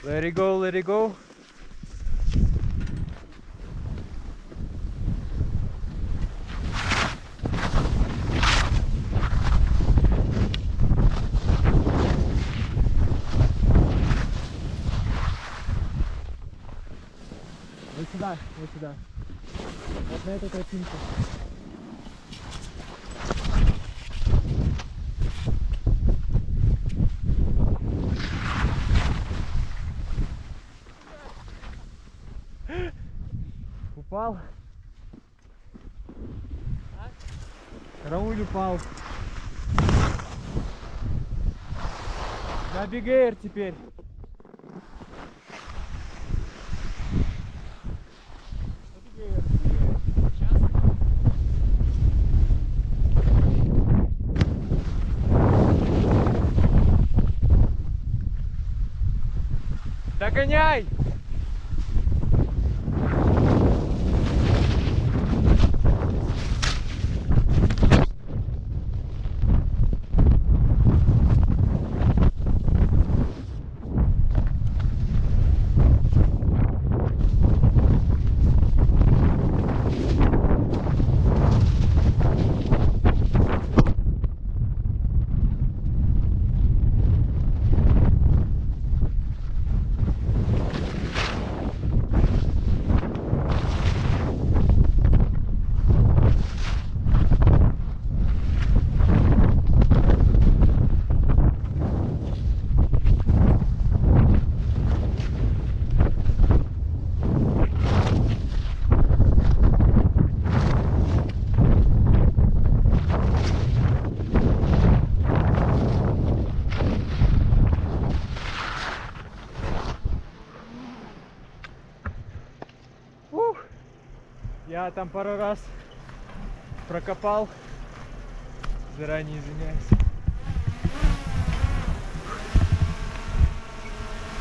Let it go, let it go. Вот сюда, вот сюда. Вот на эту тропинку. Упал. Рауль упал. На БГР теперь. Догоняй! Я там пару раз прокопал, заранее извиняюсь.